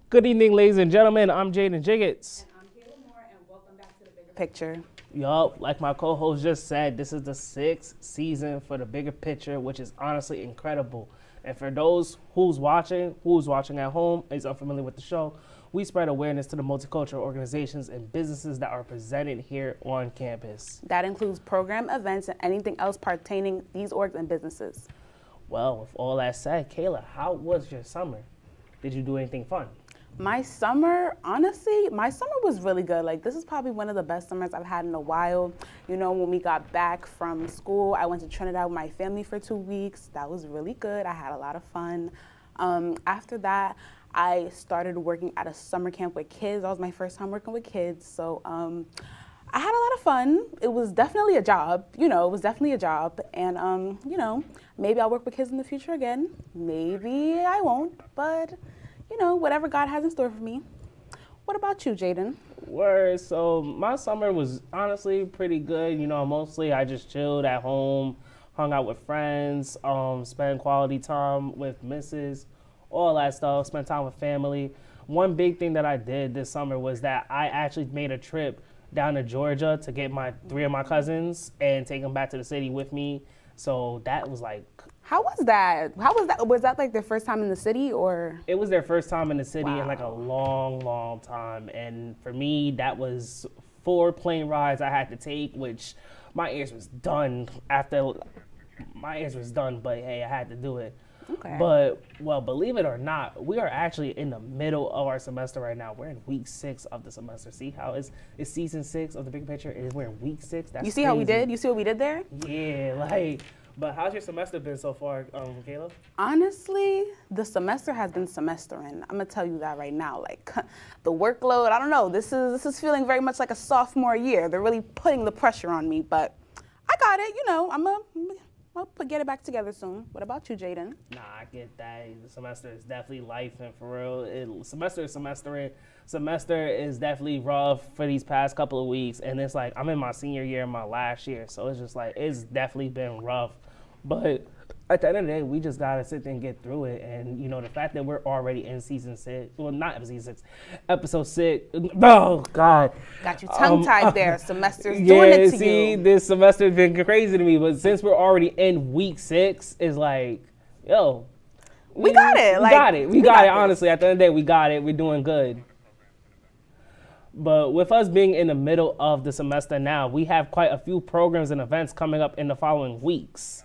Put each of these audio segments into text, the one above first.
Good evening, ladies and gentlemen. I'm Jaden Jiggets. I'm Kayla Moore, and welcome back to the Bigger Picture. Yup, like my co-host just said, this is the 6th season for the Bigger Picture, which is honestly incredible. And for those who's watching at home, is unfamiliar with the show, we spread awareness to the multicultural organizations and businesses that are presented here on campus. That includes program, events, and anything else pertaining these orgs and businesses. Well, with all that said, Kayla, how was your summer? Did you do anything fun? My summer, honestly, was really good. Like, this is probably one of the best summers I've had in a while. You know, when we got back from school, I went to Trinidad with my family for 2 weeks. That was really good. I had a lot of fun. After that, I started working at a summer camp with kids. That was my first time working with kids. So I had a lot of fun. It was definitely a job. And, maybe I'll work with kids in the future again. Maybe I won't, but whatever God has in store for me. What about you, Jaden? Word. So my summer was honestly pretty good. Mostly I just chilled at home, hung out with friends, spent quality time with missus, all that stuff, spent time with family. One big thing that I did this summer was that I actually made a trip down to Georgia to get my 3 of my cousins and take them back to the city with me. So that was like... How was that? Was that like their first time in the city, or? It was their first time in the city Wow. in like a long, long time. And for me, that was 4 plane rides I had to take, which my ears was done but hey, I had to do it. Okay. But, well, believe it or not, we are actually in the middle of our semester right now. We're in week 6 of the semester. See how it's season 6 of the Big Picture, and we're in week 6. That's You see how we crazy. did? You see what we did there? Yeah, but how's your semester been so far, Kayla? Honestly, the semester has been semestering. I'm gonna tell you that right now. Like, the workload, I don't know. This is feeling very much like a sophomore year. They're really putting the pressure on me, but I got it. I'll get it back together soon. What about you, Jaden? Nah, I get that. The semester is definitely life, and for real, semester is semestering. Semester is definitely rough for these past couple of weeks, and it's like I'm in my senior year, my last year, so it's just like it's definitely been rough. But at the end of the day, we just gotta sit there and get through it. And the fact that we're already in season 6, well, not season 6, episode 6. Oh God, Got you tongue-tied there. Semester's doing it to you. This semester's been crazy to me. But since we're already in week 6, it's like, yo, we got it. We got it. Honestly, at the end of the day, we got it. We're doing good. But with us being in the middle of the semester now, we have quite a few programs and events coming up in the following weeks.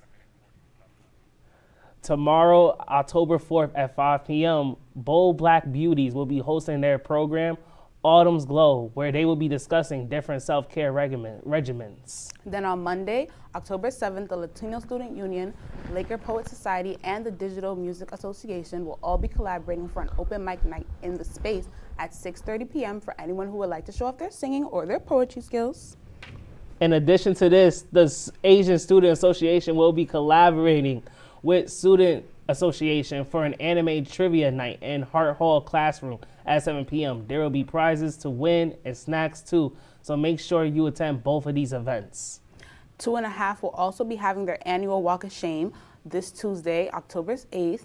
Tomorrow, October 4th at 5 p.m., Bold Black Beauties will be hosting their program, Autumn's Glow, where they will be discussing different self-care regimens. Then on Monday, October 7th, the Latino Student Union, Laker Poet Society, and the Digital Music Association will all be collaborating for an open mic night in the space at 6:30 p.m. for anyone who would like to show off their singing or their poetry skills. In addition to this, the Asian Student Association will be collaborating with Student Association for an anime trivia night in Hart Hall Classroom at 7 p.m. There will be prizes to win and snacks too, so make sure you attend both of these events. 2.5 will also be having their annual Walk of Shame this Tuesday, October 8th.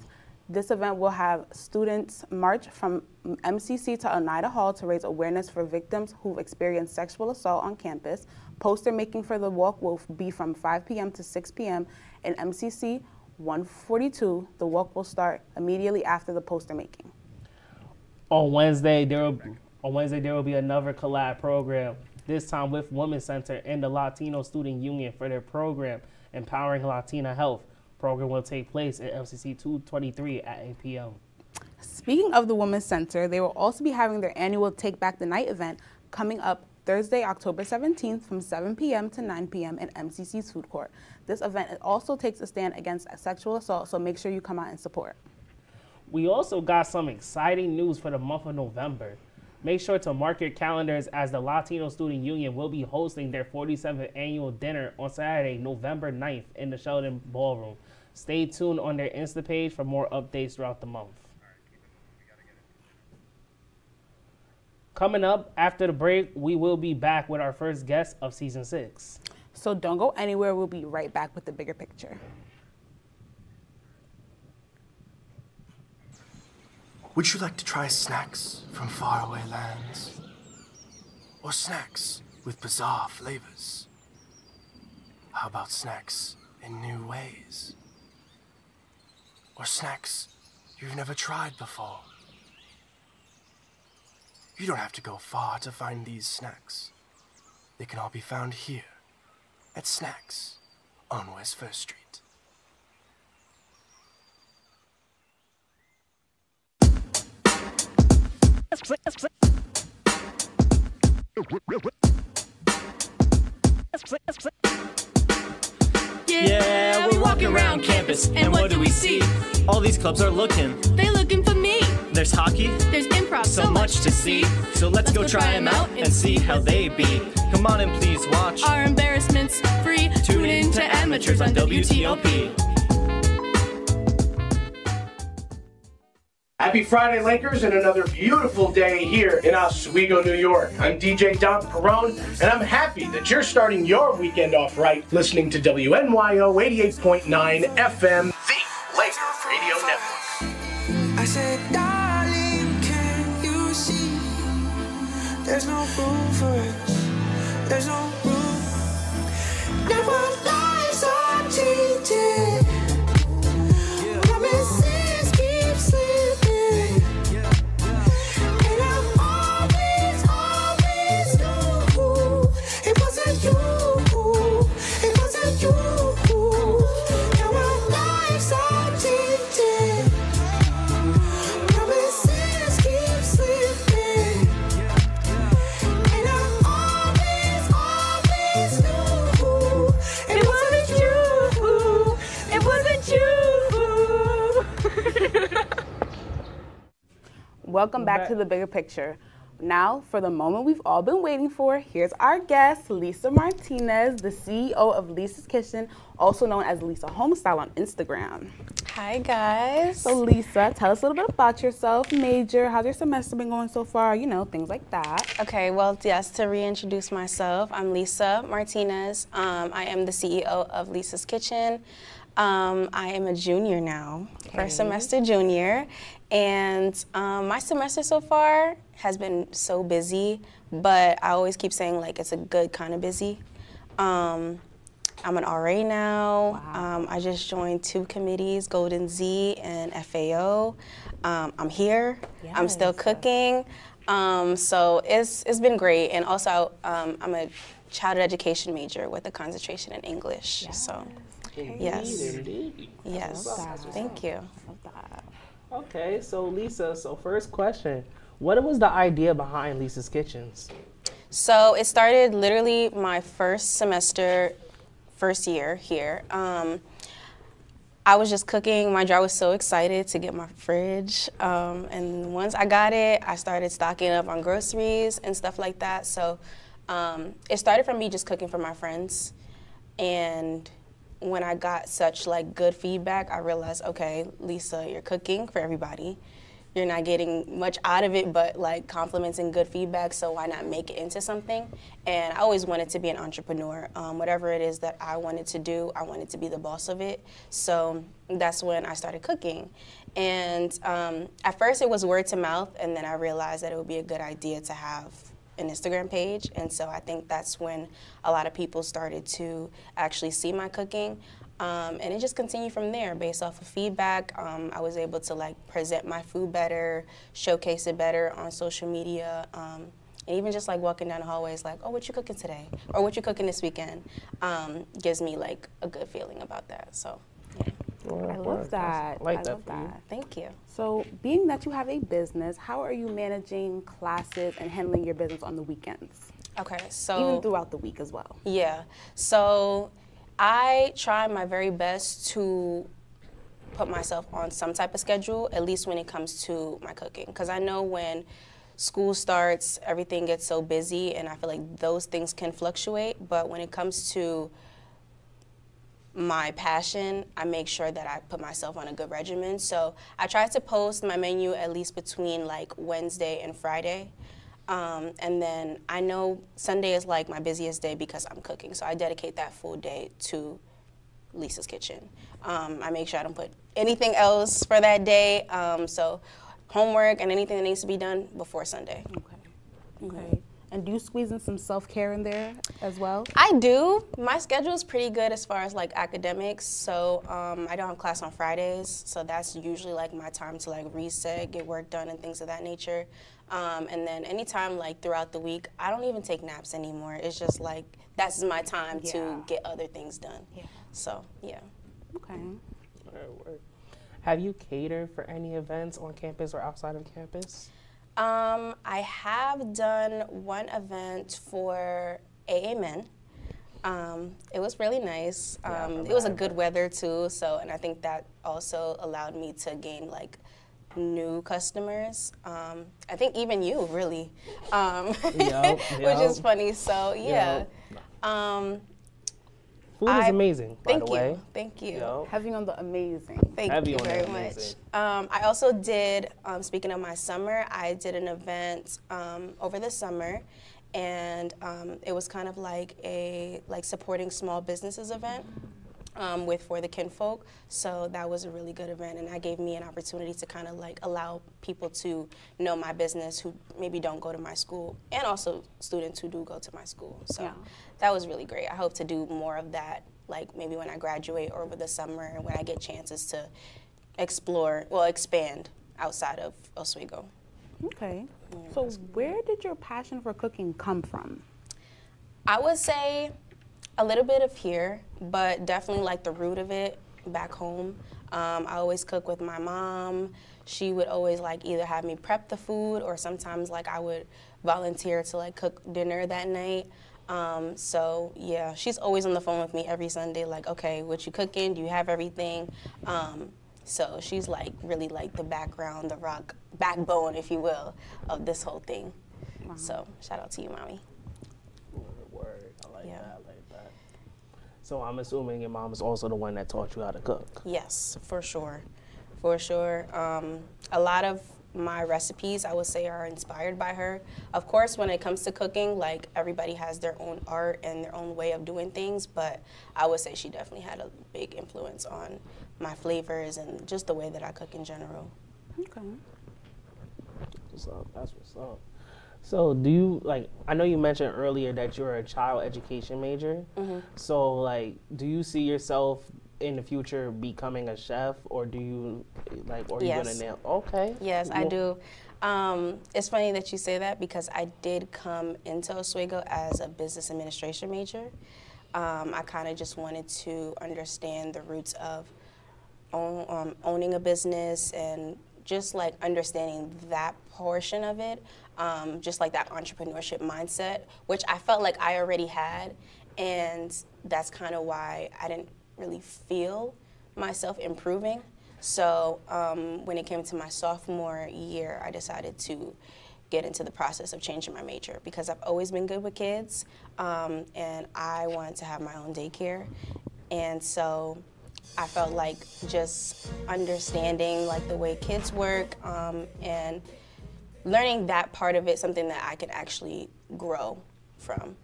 This event will have students march from MCC to Oneida Hall to raise awareness for victims who've experienced sexual assault on campus. Poster making for the walk will be from 5 p.m. to 6 p.m. in MCC 142. The walk will start immediately after the poster making. On Wednesday, there will be another collab program, this time with Women's Center and the Latino Student Union for their program, Empowering Latina Health. Program will take place at MCC 223 at 8 p.m. Speaking of the Women's Center, they will also be having their annual Take Back the Night event coming up Thursday, October 17th from 7 p.m. to 9 p.m. in MCC's food court. This event also takes a stand against sexual assault, so make sure you come out and support. We also got some exciting news for the month of November. Make sure to mark your calendars as the Latino Student Union will be hosting their 47th annual dinner on Saturday, November 9th in the Sheldon Ballroom. Stay tuned on their Insta page for more updates throughout the month. Coming up after the break, we will be back with our first guest of season 6. So don't go anywhere. We'll be right back with the bigger picture. Would you like to try snacks from faraway lands? Or snacks with bizarre flavors? How about snacks in new ways? Or snacks you've never tried before? You don't have to go far to find these snacks. They can all be found here at Snacks on West First Street. Yeah, we're walking around campus, and what do we see? All these clubs are looking. They're looking for me. There's hockey, There's improv, so much to see. So let's go try them out and see how they be. Come on and please watch. Our embarrassments free. Tune in to Amateurs on WTOP. Happy Friday, Lakers, and another beautiful day here in Oswego, New York. I'm DJ Don Perone, and I'm happy that you're starting your weekend off right listening to WNYO 88.9 FM, the Laker Radio Network. I said, darling, can you see? There's no room for us. There's no room. Now our lives are changing. Promises keep slipping. And I always knew it wasn't you. It wasn't you. Now our lives are changing. Promises keep slipping. And I always knew it wasn't you. It wasn't you. Welcome back to The Bigger Picture. Now, for the moment we've all been waiting for, here's our guest, Lisa Martinez, the CEO of Lisa's Kitchen, also known as Lisa Homestyle on Instagram. Hi guys. So Lisa, tell us a little bit about yourself, major, how's your semester been going so far, you know, things like that. Okay, well, yes, to reintroduce myself, I'm Lisa Martinez. I am the CEO of Lisa's Kitchen. I am a junior now, first semester junior, and my semester so far has been so busy, but I always keep saying like it's a good kind of busy. I'm an RA now. Wow. I just joined 2 committees, Golden Z and FAO. I'm here. I'm still Yes. cooking. So it's been great, and also I'm a childhood education major with a concentration in English. So. Yes. Indeed. Yes. Thank you. Love that. Okay, so Lisa, first question. What was the idea behind Lisa's Kitchens? So it started literally my first semester, first year here. I was just cooking. My dad was so excited to get my fridge. And once I got it, I started stocking up on groceries and stuff like that. So it started from me just cooking for my friends. And when I got such like good feedback, I realized, okay, Lisa, you're cooking for everybody. You're not getting much out of it, but like compliments and good feedback, so why not make it into something? And I always wanted to be an entrepreneur. Whatever it is that I wanted to do, I wanted to be the boss of it. So that's when I started cooking. And at first it was word to mouth, and then I realized that it would be a good idea to have an Instagram page, and so I think that's when a lot of people started to actually see my cooking, and it just continued from there based off of feedback. I was able to like present my food better, showcase it better on social media, and even just like walking down the hallways like, oh, what you cooking today? Or what you cooking this weekend? Gives me like a good feeling about that, so yeah. I love that. Like I that love for you. that. Thank you. So, being that you have a business, how are you managing classes and handling your business on the weekends? Okay, so Even throughout the week as well. yeah, so I try my very best to put myself on some type of schedule, at least when it comes to my cooking. Because I know when school starts, everything gets so busy, and I feel like those things can fluctuate. But when it comes to my passion, I make sure that I put myself on a good regimen. So I try to post my menu at least between like Wednesday and Friday. And then I know Sunday is like my busiest day because I'm cooking. So I dedicate that full day to Lisa's Kitchen. I make sure I don't put anything else for that day. So homework and anything that needs to be done before Sunday. Okay. And do you squeeze in some self-care in there as well? I do. My schedule is pretty good as far as like academics. So I don't have class on Fridays. So that's usually like my time to like reset, get work done and things of that nature. And then anytime like throughout the week, I don't even take naps anymore. It's just like, that's my time to get other things done. Yeah. So, yeah. Okay. Have you catered for any events on campus or outside of campus? I have done one event for AA It was really nice. It was a good weather too, so, and I think that also allowed me to gain like new customers. I think even you really, which is funny. So yeah. Food is amazing, by the way. Thank you. Heavy on the amazing. Thank you very much. I also did, speaking of my summer, I did an event over the summer, and it was kind of like a supporting small businesses event with For the Kinfolk. So that was a really good event, and that gave me an opportunity to kind of like allow people to know my business who maybe don't go to my school, and also students who do go to my school. So that was really great. I hope to do more of that, like maybe when I graduate or over the summer, when I get chances to expand outside of Oswego. Okay. So where did your passion for cooking come from? I would say a little bit of here, but definitely like the root of it back home. I always cook with my mom. She would always like either have me prep the food, or sometimes like I would volunteer to like cook dinner that night. So yeah, she's always on the phone with me every Sunday, like, okay, what you cooking? Do you have everything? So she's like really like the background, the backbone, if you will, of this whole thing. So shout out to you, Mommy. Word. I like that. I like that. So I'm assuming your mom is also the one that taught you how to cook. Yes, for sure. For sure. A lot of my recipes, I would say, are inspired by her. Of course, when it comes to cooking, like everybody has their own art and their own way of doing things, but I would say she definitely had a big influence on my flavors and just the way that I cook in general. Okay. That's what's up. So do you, like, I know you mentioned earlier that you're a child education major. So like, do you see yourself in the future becoming a chef, or do you like, or are you gonna nail? Okay. Yes, I do. It's funny that you say that, because I did come into Oswego as a business administration major. I kind of just wanted to understand the roots of owning a business, and just like understanding that portion of it, just like that entrepreneurship mindset, which I felt like I already had, and that's kind of why I didn't really feel myself improving. So when it came to my sophomore year, I decided to get into the process of changing my major, because I've always been good with kids, and I wanted to have my own daycare. And so I felt like just understanding like the way kids work, and learning that part of it, something that I could actually grow from.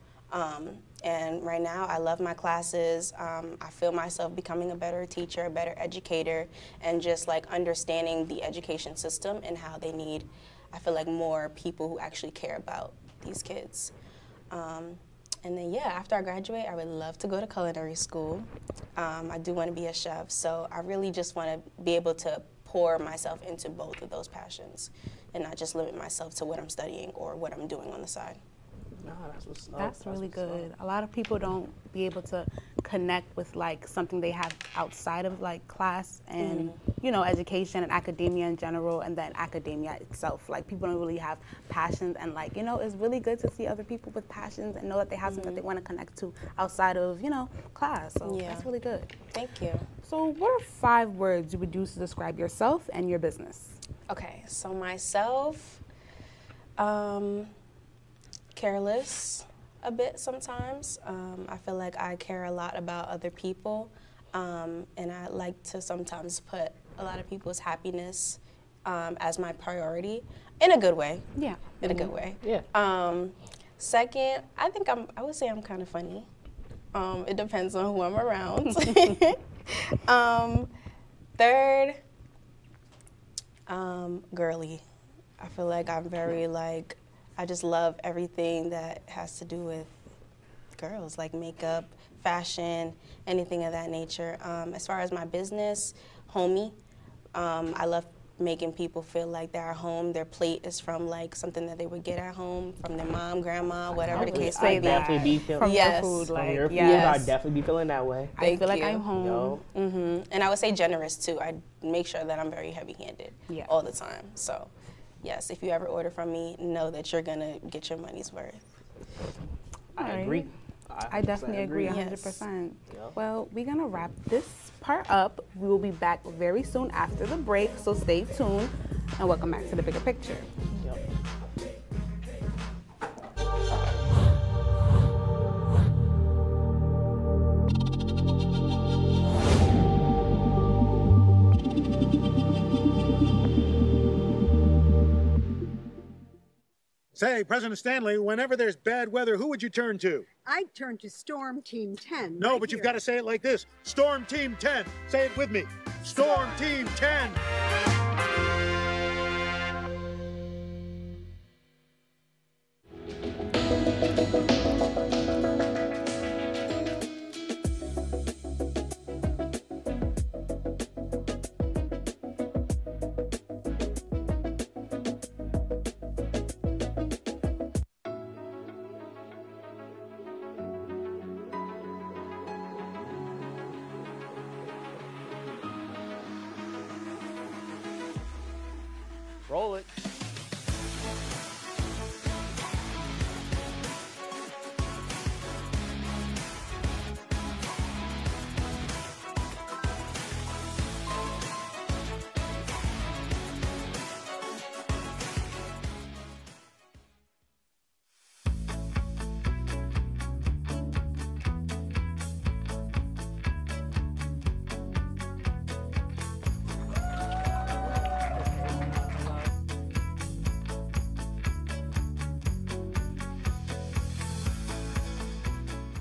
And right now, I love my classes. I feel myself becoming a better teacher, a better educator, and just like understanding the education system and how they need, I feel like, more people who actually care about these kids. And then, yeah, after I graduate, I would love to go to culinary school. I do want to be a chef, so I really just want to be able to pour myself into both of those passions and not just limit myself to what I'm studying or what I'm doing on the side. Nah, that's what's up. That's really good. A lot of people don't be able to connect with like something they have outside of like class and you know, education and academia in general, and then academia itself. Like people don't really have passions, and like, you know, it's really good to see other people with passions and know that they have something that they want to connect to outside of, you know, class. So that's really good. Thank you. So what are 5 words you would use to describe yourself and your business? Okay, so myself, careless a bit sometimes. I feel like I care a lot about other people, and I like to sometimes put a lot of people's happiness as my priority, in a good way. Yeah. In a good way. Yeah. Second, I would say I'm kind of funny. It depends on who I'm around. Third, Girly. I feel like I'm very like, I just love everything that has to do with girls, like makeup, fashion, anything of that nature. As far as my business, homey. I love making people feel like they're at home. Their plate is from like something that they would get at home from their mom, grandma, whatever the case may I be. definitely be feeling From Yes. your food, from like your food. yes. I definitely be feeling that way. I feel Thank like you. I'm home. Yo, And I would say generous too. I make sure that I'm very heavy-handed Yeah. all the time. So, yes, if you ever order from me, know that you're gonna get your money's worth. I Alright. agree. I definitely agree Yes. 100%. Yep. Well, we're going to wrap this part up. We will be back very soon after the break, so stay tuned and welcome back to the bigger picture. Yep. Say, President Stanley, whenever there's bad weather, who would you turn to? I'd turn to Storm Team 10. No, right but you've here. got to say it like this. Storm Team 10. Say it with me. Storm Team 10. Roll it.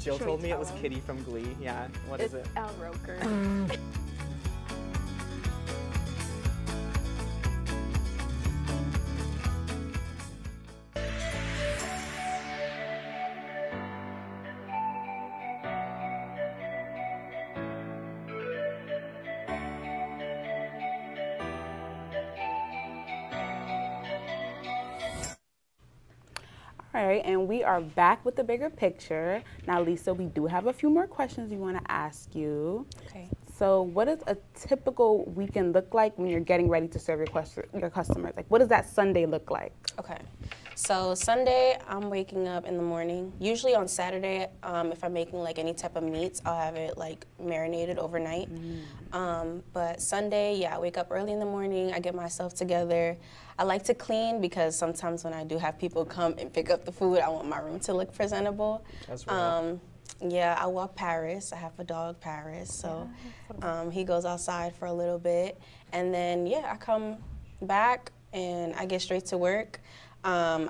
Jill told me it was Kitty from Glee. Yeah, what is it? Al Roker. All right, and we are back with the bigger picture. Now, Lisa, we do have a few more questions we want to ask you. Okay. So what does a typical weekend look like when you're getting ready to serve your customers? Like, what does that Sunday look like? Okay. So Sunday, I'm waking up in the morning. Usually on Saturday, if I'm making like any type of meats, I'll have it like marinated overnight. But Sunday, yeah, I wake up early in the morning. I get myself together. I like to clean because sometimes when I do have people come and pick up the food, I want my room to look presentable. That's real. Yeah, I walk Paris. I have a dog, Paris. So he goes outside for a little bit. And then, yeah, I come back and I get straight to work. I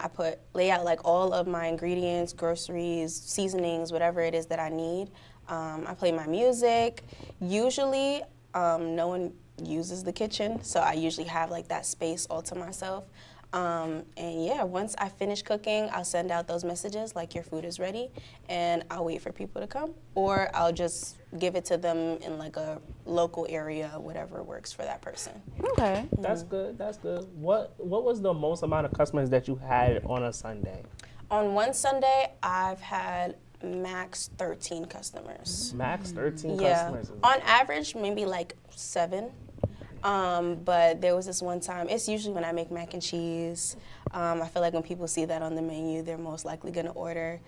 lay out like all of my ingredients, groceries, seasonings, whatever it is that I need. I play my music. Usually, no one uses the kitchen, so I usually have like that space all to myself. And yeah, once I finish cooking, I'll send out those messages like your food is ready, and I'll wait for people to come, or I'll just give it to them in like a local area, whatever works for that person. Okay. That's good. That's good. What was the most amount of customers that you had on a Sunday? On one Sunday, I've had max 13 customers. Max 13 Yeah, customers. on average, maybe like 7. But there was this one time, it's usually when I make mac and cheese. I feel like when people see that on the menu, they're most likely gonna order.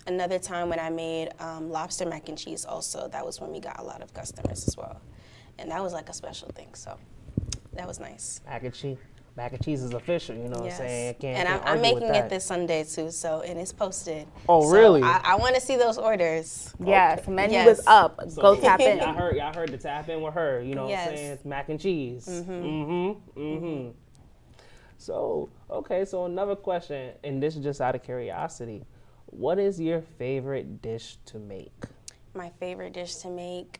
Another time when I made lobster mac and cheese also, that was when we got a lot of customers as well. And that was like a special thing, so that was nice. Mac and cheese is official, you know what I'm saying? And I'm making it this Sunday too, so, and it's posted. Oh, so really? I want to see those orders. Yes, menu Yes. is up. So, Go tap in. Y'all heard to tap in with her, you know what I'm Yes. saying? It's mac and cheese. So, okay, so another question, and this is just out of curiosity. What is your favorite dish to make? My favorite dish to make,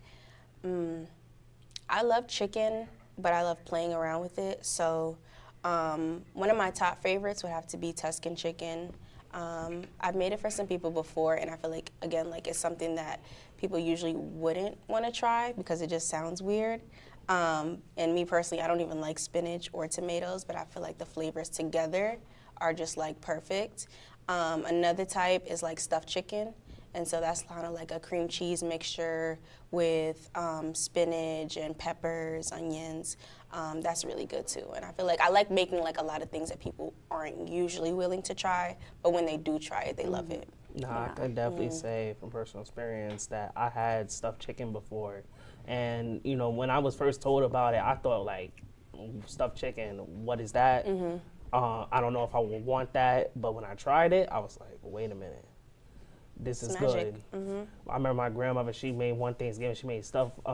I love chicken, but I love playing around with it. So one of my top favorites would have to be Tuscan chicken. I've made it for some people before, and I feel like, again, like it's something that people usually wouldn't want to try because it just sounds weird. And me personally, I don't even like spinach or tomatoes, but I feel like the flavors together are just like perfect. Another type is like stuffed chicken. And so that's kind of like a cream cheese mixture with spinach and peppers, onions. That's really good too. And I feel like I like making like a lot of things that people aren't usually willing to try, but when they do try it, they love it. I can definitely say from personal experience that I had stuffed chicken before. And, you know, when I was first told about it, I thought like, stuffed chicken, what is that? I don't know if I would want that, but when I tried it, I was like, wait a minute. This is magic. good. I remember my grandmother, she made one Thanksgiving, she made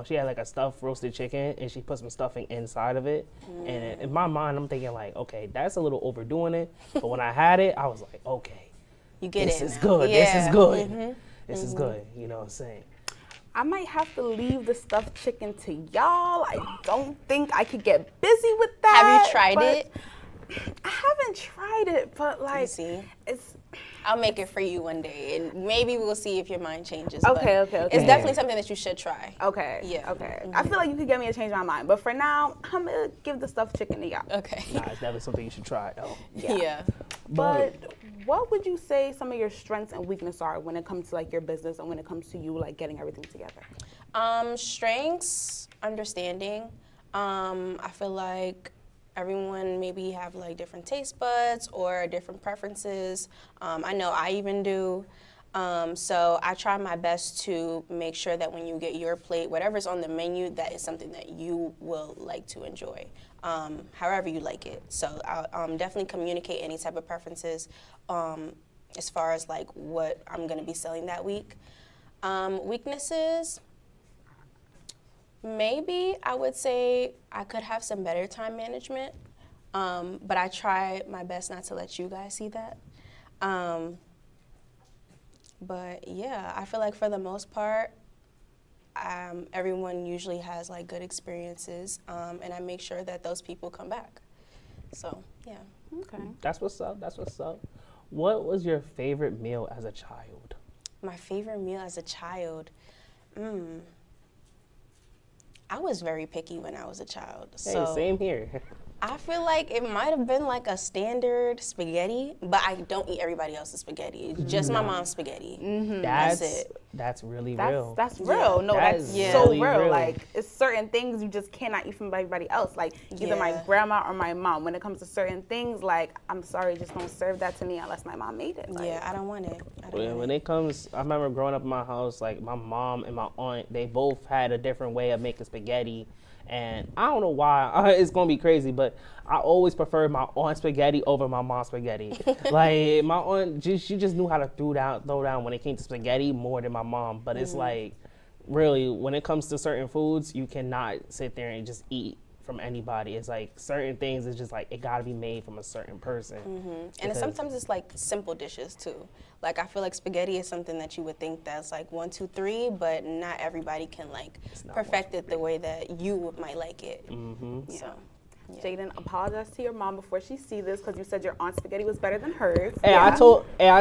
she had like a stuffed roasted chicken and she put some stuffing inside of it. And in my mind, I'm thinking like, okay, that's a little overdoing it. But when I had it, I was like, okay, you get this it is now. good, Yeah. this is good, this is good, you know what I'm saying? I might have to leave the stuffed chicken to y'all. I don't think I could get busy with that. Have you tried it? I haven't tried it, but like, see? it's. I'll make it for you one day, and maybe we'll see if your mind changes. Okay, but okay. It's definitely something that you should try. Okay. Yeah. Okay. I feel like you could get me to change my mind, but for now, I'm gonna give the stuffed chicken to y'all. Okay. Nah, it's definitely something you should try though. Yeah. But what would you say some of your strengths and weaknesses are when it comes to like your business and when it comes to you like getting everything together? Strengths, understanding. I feel like everyone maybe have like different taste buds or different preferences. I know I even do. So I try my best to make sure that when you get your plate, whatever's on the menu, that is something that you will like to enjoy, however you like it. So I'll definitely communicate any type of preferences as far as like what I'm gonna be selling that week. Weaknesses, maybe I would say I could have some better time management, but I try my best not to let you guys see that. But yeah, I feel like for the most part, everyone usually has like good experiences, and I make sure that those people come back. So yeah. Okay. That's what's up, that's what's up. What was your favorite meal as a child? My favorite meal as a child? I was very picky when I was a child. Hey, so same here. I feel like it might have been like a standard spaghetti, but I don't eat everybody else's spaghetti. It's just my mom's spaghetti. That's it. That's really real. That's real. No, That that's is so really real. real. Like, it's certain things you just cannot eat from everybody else. Like, either my grandma or my mom. When it comes to certain things, like, I'm sorry, just don't serve that to me unless my mom made it. Like, Yeah, I don't want it. When it comes, I remember growing up in my house, like my mom and my aunt, they both had a different way of making spaghetti. And I don't know why, it's gonna be crazy, but I always preferred my aunt's spaghetti over my mom's spaghetti. Like my aunt, she just knew how to throw down when it came to spaghetti more than my mom. But it's like, really, when it comes to certain foods, you cannot sit there and just eat from anybody. It's like certain things, it's just like, it gotta be made from a certain person. And sometimes it's like simple dishes too. Like I feel like spaghetti is something that you would think that's like 1, 2, 3, but not everybody can like perfect it the way that you might like it. So, yeah. Jaden, apologize to your mom before she sees this because you said your aunt's spaghetti was better than hers. Hey, I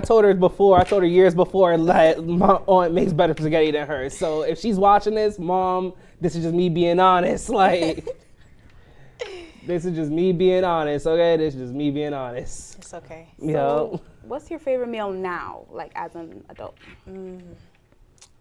told her before. I told her years before that my aunt makes better spaghetti than hers. So if she's watching this, Mom, this is just me being honest. Like, this is just me being honest. Okay, this is just me being honest. It's okay. So, what's your favorite meal now, like as an adult?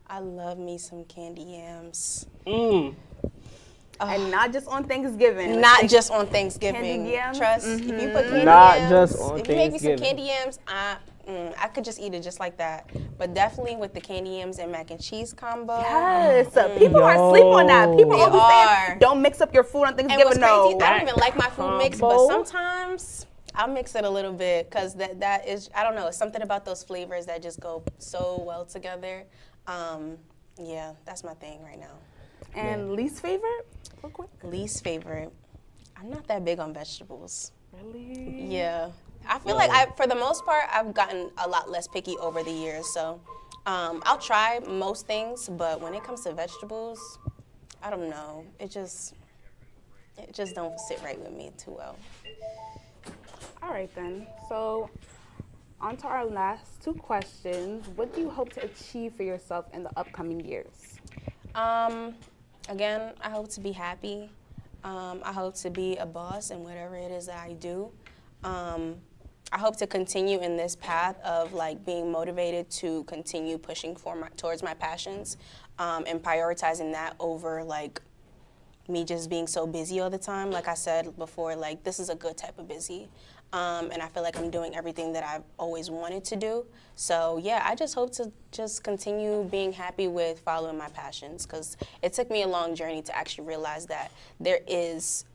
I love me some candy yams. And not just on Thanksgiving. Not just on Thanksgiving. Candy yams? Trust, if you put candy Not yams, just on if you make me some Thanksgiving. candy yams, I could just eat it just like that. But definitely with the candy yams and mac and cheese combo. Yes, people are asleep on that. People They always are. saying, don't mix up your food on And Thanksgiving. what's No. crazy, I don't even like my food mix, but combo. sometimes I'll mix it a little bit because that is, I don't know, it's something about those flavors that just go so well together. Yeah, that's my thing right now. And least favorite? Real quick. Least favorite, I'm not that big on vegetables. Really? Yeah. I feel like for the most part, I've gotten a lot less picky over the years. So I'll try most things, but when it comes to vegetables, I don't know. It just, It just don't sit right with me too well. All right then. So on to our last two questions. What do you hope to achieve for yourself in the upcoming years? Again, I hope to be happy. I hope to be a boss in whatever it is that I do. I hope to continue in this path of like being motivated to continue pushing towards my passions, and prioritizing that over like me just being so busy all the time. Like I said before, like this is a good type of busy. And I feel like I'm doing everything that I've always wanted to do. So yeah, I just hope to just continue being happy with following my passions, because it took me a long journey to actually realize that there is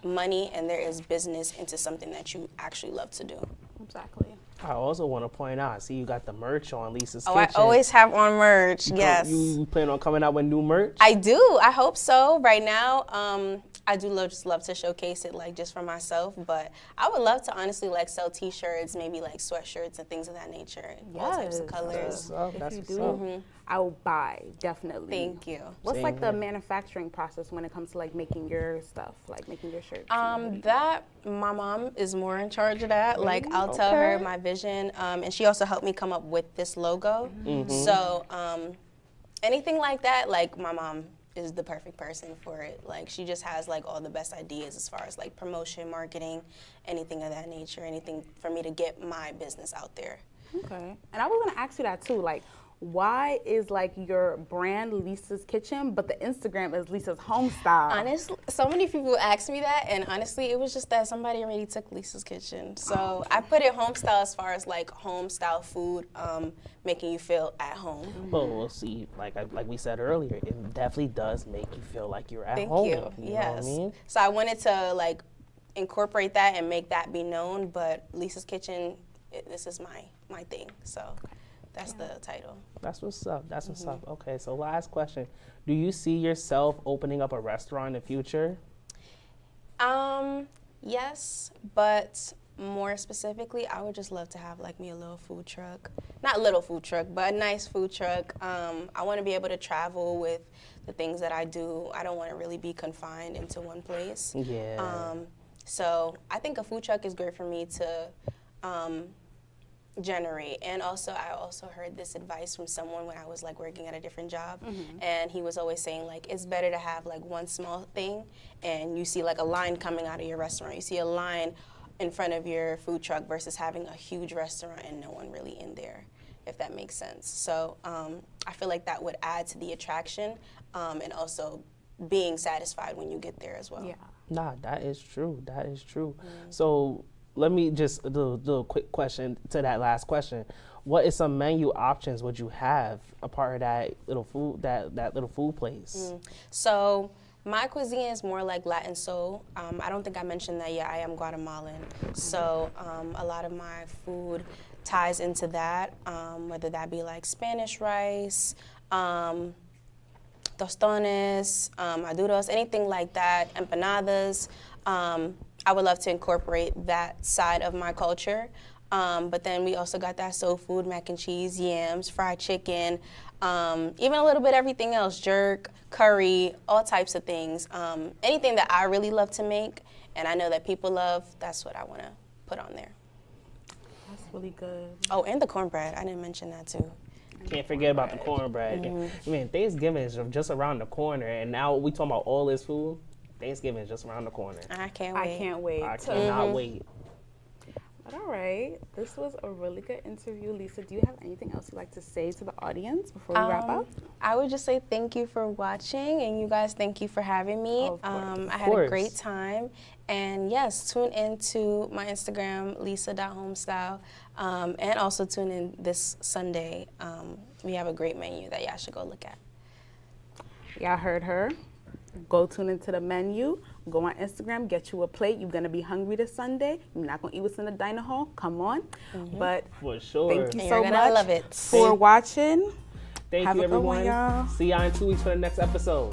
money and there is business into something that you actually love to do. Exactly. I also want to point out, I see you got the merch on Lisa's Oh, Kitchen. I always have on merch, yes. You plan on coming out with new merch? I do, I hope so. Right now, I do just love to showcase it like just for myself, but I would love to honestly like sell t-shirts, maybe like sweatshirts and things of that nature, all types of colors. If you do, I will buy, definitely. Thank you. What's like the manufacturing process when it comes to like making your stuff, like making your shirts? That my mom is more in charge of that. Like I'll tell her my vision, and she also helped me come up with this logo. So anything like that, like my mom is the perfect person for it. Like she just has like all the best ideas as far as like promotion, marketing, anything of that nature, anything for me to get my business out there. Okay. And I was gonna ask you that too, like why is like your brand Lisa's Kitchen, but the Instagram is Lisa's Home Style? Honestly, so many people ask me that, and honestly, it was just that somebody already took Lisa's Kitchen. So I put it home style as far as like home style food, making you feel at home. Well, we'll see. Like we said earlier, it definitely does make you feel like you're at home. Thank you. You yes. know what I mean? So I wanted to like incorporate that and make that be known, but Lisa's Kitchen, this is my thing. So. That's the title. That's what's up. That's what's up. Okay, so last question. Do you see yourself opening up a restaurant in the future? Yes, but more specifically, I would just love to have like me a little food truck. Not little food truck, but a nice food truck. I want to be able to travel with the things that I do. I don't want to really be confined into one place. Yeah. So I think a food truck is great for me to generate. And also I also heard this advice from someone when I was like working at a different job, and he was always saying like it's better to have like one small thing and you see like a line coming out of your restaurant, you see a line in front of your food truck versus having a huge restaurant and no one really in there, if that makes sense. So I feel like that would add to the attraction, and also being satisfied when you get there as well. Yeah. Nah, that is true. That is true. So let me just do a quick question to that last question. What is some menu options would you have a part of that little food that little food place? So my cuisine is more like Latin soul. I don't think I mentioned that yet. I am Guatemalan, so a lot of my food ties into that, whether that be like Spanish rice, tostones, maduros, anything like that, empanadas. I would love to incorporate that side of my culture. But then we also got that soul food, mac and cheese, yams, fried chicken, even a little bit everything else, jerk, curry, all types of things. Anything that I really love to make and I know that people love, that's what I want to put on there. That's really good. Oh, and the cornbread. I didn't mention that too. Can't forget about the cornbread. I mean, Thanksgiving is just around the corner, and now we talking about all this food. Thanksgiving is just around the corner. I can't wait. I can't wait. I cannot wait. But all right, this was a really good interview. Lisa, do you have anything else you'd like to say to the audience before we wrap up? I would just say thank you for watching, and you guys, thank you for having me. I had a great time. And yes, tune in to my Instagram, lisa.homestyle, and also tune in this Sunday. We have a great menu that y'all should go look at. Y'all heard her. Go tune into the menu. Go on Instagram, get you a plate. You're going to be hungry this Sunday. You're not going to eat what's in the diner hall. Come on. But for sure. Thank you and so you're gonna much love it. for watching. Thank Have you, a good one, everyone. y'all. See y'all in 2 weeks for the next episode.